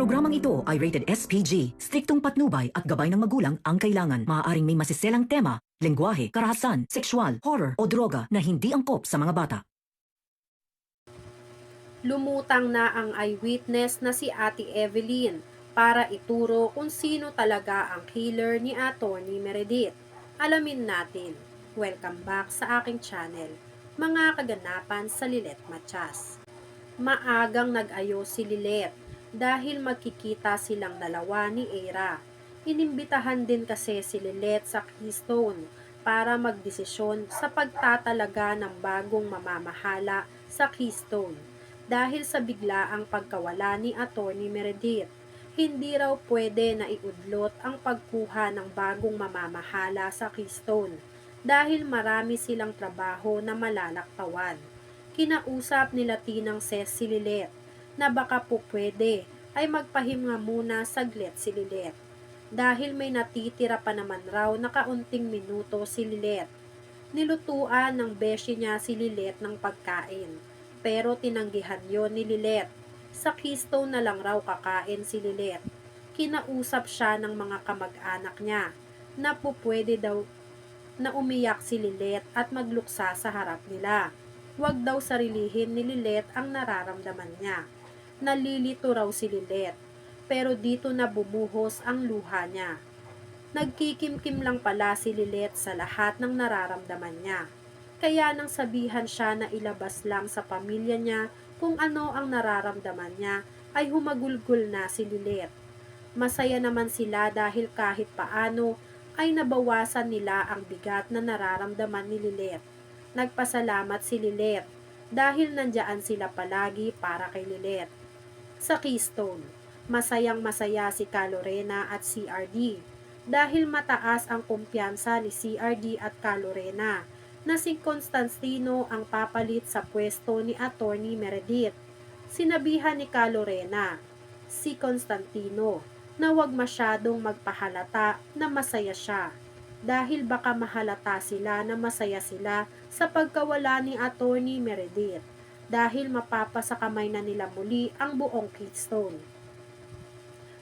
programang ito ay rated SPG. Striktong patnubay at gabay ng magulang ang kailangan. Maaaring may masiselang tema, lengguwahe, karahasan, sexual, horror o droga na hindi angkop sa mga bata. Lumutang na ang eyewitness na si Ate Evelyn para ituro kung sino talaga ang killer ni Atty. Meredith. Alamin natin. Welcome back sa aking channel, mga kaganapan sa Lilet Matias. Maagang nag-ayos si Lilet dahil magkikita silang dalawa ni Eira. Inimbitahan din kasi si Lilet sa Keystone para magdesisyon sa pagtatalaga ng bagong mamamahala sa Keystone. Dahil sa biglaang pagkawala ni Atty. Meredith, hindi raw pwede na iudlot ang pagkuha ng bagong mamamahala sa Keystone dahil marami silang trabaho na malalaktawan. Kinausap nila Tinang Ses si Lilet na baka po pwede ay magpahinga muna saglit si Lilet dahil may natitira pa naman raw na kaunting minuto si Lilet. Nilutuan ng beshi niya si Lilet ng pagkain pero tinanggihan yon ni Lilet. Sa Keystone na lang raw kakain si Lilet. Kinausap siya ng mga kamag-anak niya na po pwede daw na umiyak si Lilet at magluksa sa harap nila. Huwag daw sarilihin ni Lilet ang nararamdaman niya. Nalilito raw si Lilet, pero dito na bumuhos ang luha niya. Nagkikimkim lang pala si Lilet sa lahat ng nararamdaman niya. Kaya nang sabihan siya na ilabas lang sa pamilya niya kung ano ang nararamdaman niya, ay humagulgol na si Lilet. Masaya naman sila dahil kahit paano ay nabawasan nila ang bigat na nararamdaman ni Lilet. Nagpasalamat si Lilet dahil nandiyan sila palagi para kay Lilet. Sa Keystone, masayang masaya si Calorena at CRD dahil mataas ang kumpiyansa ni CRD at Calorena na si Constantino ang papalit sa pwesto ni Atty. Meredith. Sinabihan ni Calorena si Constantino na huwag masyadong magpahalata na masaya siya dahil baka mahalata sila na masaya sila sa pagkawala ni Atty. Meredith dahil mapapasa kamay na nila muli ang buong Keystone.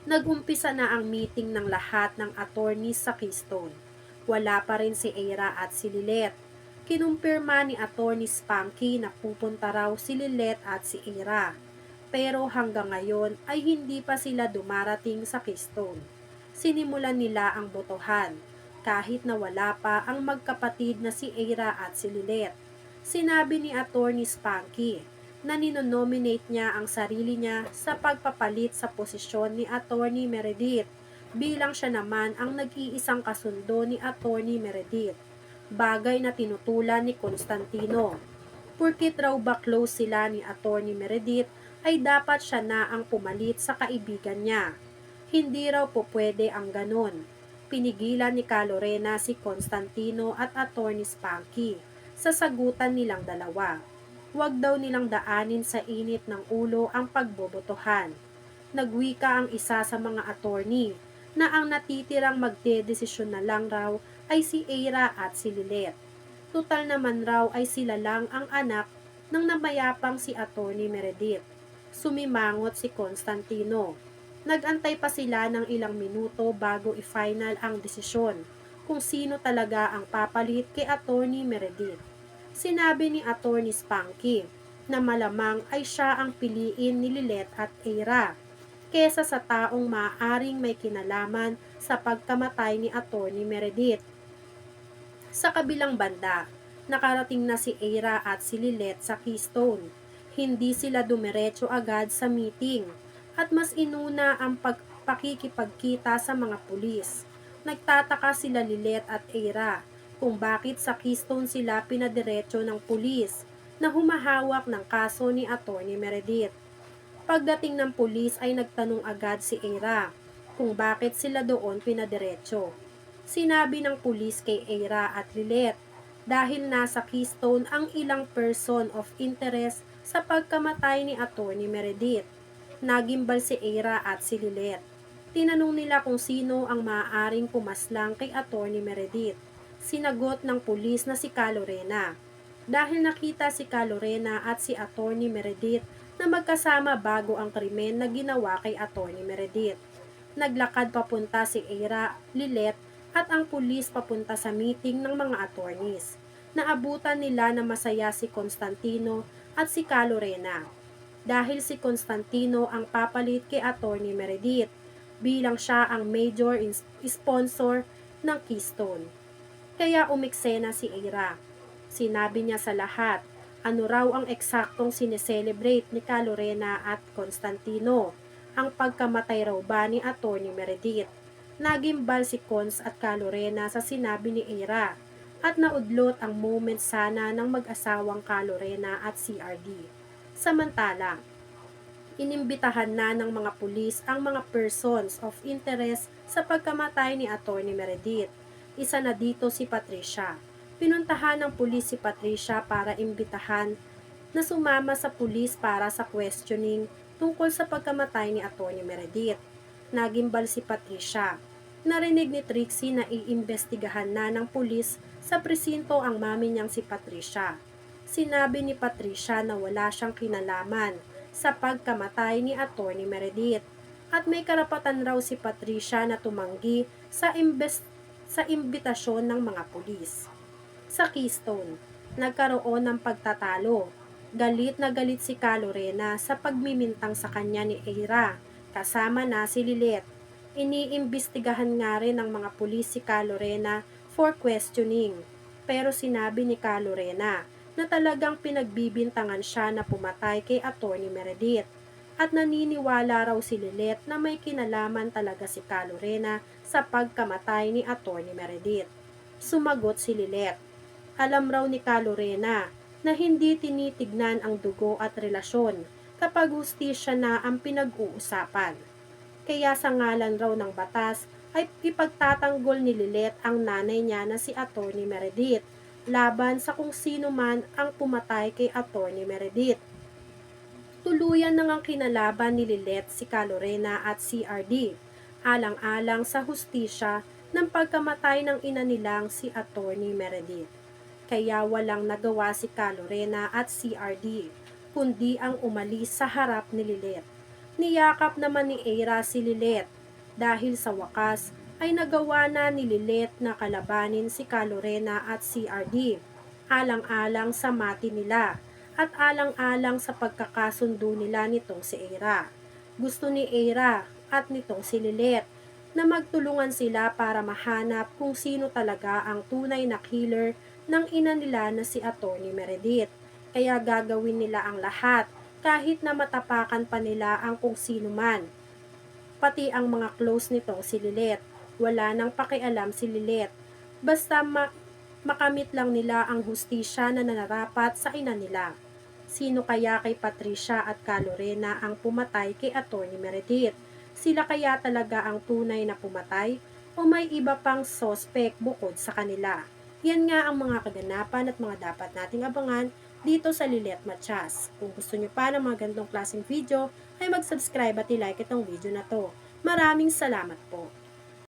Nagumpisa na ang meeting ng lahat ng attorneys sa Keystone. Wala pa rin si Eira at si Lilet. Kinumpirma ni Atty. Spanky na pupunta raw si Lilet at si Eira. Pero hanggang ngayon ay hindi pa sila dumarating sa Keystone. Sinimulan nila ang botohan kahit na wala pa ang magkapatid na si Eira at si Lilet. Sinabi ni Atty. Spanky na ninonominate niya ang sarili niya sa pagpapalit sa posisyon ni Atty. Meredith bilang siya naman ang nag-iisang kasundo ni Atty. Meredith, bagay na tinutulan ni Constantino. Porkit raw ba close sila ni Atty. Meredith ay dapat siya na ang pumalit sa kaibigan niya. Hindi raw po pwede ang ganon. Pinigilan ni Calorena si Constantino at Atty. Spanky sa sagutan nilang dalawa. Huwag daw nilang daanin sa init ng ulo ang pagbobotohan. Nagwika ang isa sa mga attorney na ang natitirang magdedesisyon na lang raw ay si Eira at si Lilet. Tutal naman raw ay sila lang ang anak ng namayapang si Atty. Meredith. Sumimangot si Constantino. Nag-antay pa sila ng ilang minuto bago i-final ang desisyon kung sino talaga ang papalit kay Atty. Meredith. Sinabi ni Atty. Spanky na malamang ay siya ang piliin ni Lilet at Eira kesa sa taong maaaring may kinalaman sa pagkamatay ni Atty. Meredith. Sa kabilang banda, nakarating na si Eira at si Lilet sa Keystone. Hindi sila dumiretso agad sa meeting at mas inuna ang pakikipagkita sa mga pulis. Nagtataka sila Lilet at Eira kung bakit sa Keystone sila pinadiretso ng pulis na humahawak ng kaso ni Atty. Meredith. Pagdating ng pulis ay nagtanong agad si Eira kung bakit sila doon pinadiretso. Sinabi ng pulis kay Eira at Lilet dahil nasa Keystone ang ilang person of interest sa pagkamatay ni Atty. Meredith. Nagimbal si Eira at si Lilet. Tinanong nila kung sino ang maaaring pumaslang kay Atty. Meredith. Sinagot ng pulis na si Calorena. Dahil nakita si Calorena at si Atty. Meredith na magkasama bago ang krimen na ginawa kay Atty. Meredith. Naglakad papunta si Eira, Lilet at ang pulis papunta sa meeting ng mga attorneys. Naabutan nila na masaya si Constantino at si Calorena dahil si Constantino ang papalit kay Atty. Meredith bilang siya ang major sponsor ng Keystone. Kaya umiksena si Eira. Sinabi niya sa lahat ano raw ang eksaktong sineselebrate ni Calorena at Constantino, ang pagkamatay raw ba ni Atty. Meredith. Nagimbal si Cons at Calorena sa sinabi ni Eira at naudlot ang moment sana ng mag-asawang Calorena at CRD. Samantala, inimbitahan na ng mga pulis ang mga persons of interest sa pagkamatay ni Atty. Meredith. Isa na dito si Patricia. Pinuntahan ng pulis si Patricia para imbitahan na sumama sa pulis para sa questioning tungkol sa pagkamatay ni Atty. Meredith. Nagimbal si Patricia. Narinig ni Trixie na iimbestigahan na ng pulis sa presinto ang mami niyang si Patricia. Sinabi ni Patricia na wala siyang kinalaman sa pagkamatay ni Atty. Meredith at may karapatan raw si Patricia na tumanggi sa imbitasyon ng mga pulis. Sa Keystone, nagkaroon ng pagtatalo. Galit na galit si Calorena sa pagmimintang sa kanya ni Eira, kasama na si Lilet. Iniimbestigahan nga rin ng mga pulis si Calorena for questioning. Pero sinabi ni Calorena na talagang pinagbibintangan siya na pumatay kay Atty. Meredith. At naniniwala raw si Lilet na may kinalaman talaga si Calorena sa pagkamatay ni Atty. Meredith. Sumagot si Lilet. Alam raw ni Calorena na hindi tinitignan ang dugo at relasyon kapag hustisya na ang pinag-uusapan. Kaya sa ngalan raw ng batas ay ipagtatanggol ni Lilet ang nanay niya na si Atty. Meredith laban sa kung sino man ang pumatay kay Atty. Meredith. Tuluyan nang ang kinalaban ni Lilet si Calorena at CRD, alang-alang sa hustisya ng pagkamatay ng ina nilang si Atty. Meredith. Kaya walang nagawa si Calorena at CRD, kundi ang umalis sa harap ni Lilet. Niyakap naman ni Eira si Lilet, dahil sa wakas ay nagawa na ni Lilet na kalabanin si Calorena at CRD, alang-alang sa mati nila, at alang-alang sa pagkakasundo nila nitong si Eira. Gusto ni Eira at nitong si Lilet na magtulungan sila para mahanap kung sino talaga ang tunay na killer ng ina nila na si Atty. Meredith. Kaya gagawin nila ang lahat kahit na matapakan pa nila ang kung sino man. Pati ang mga close nitong si Lilet. Wala nang pakialam si Lilet. Basta makamit lang nila ang hustisya na nararapat sa ina nila. Sino kaya kay Patricia at Calorena ang pumatay kay Atty. Meredith? Sila kaya talaga ang tunay na pumatay? O may iba pang suspect bukod sa kanila? Yan nga ang mga kaganapan at mga dapat nating abangan dito sa Lilet Matias. Kung gusto nyo pa ng mga ganitong klaseng video, ay mag-subscribe at i-like itong video na to. Maraming salamat po.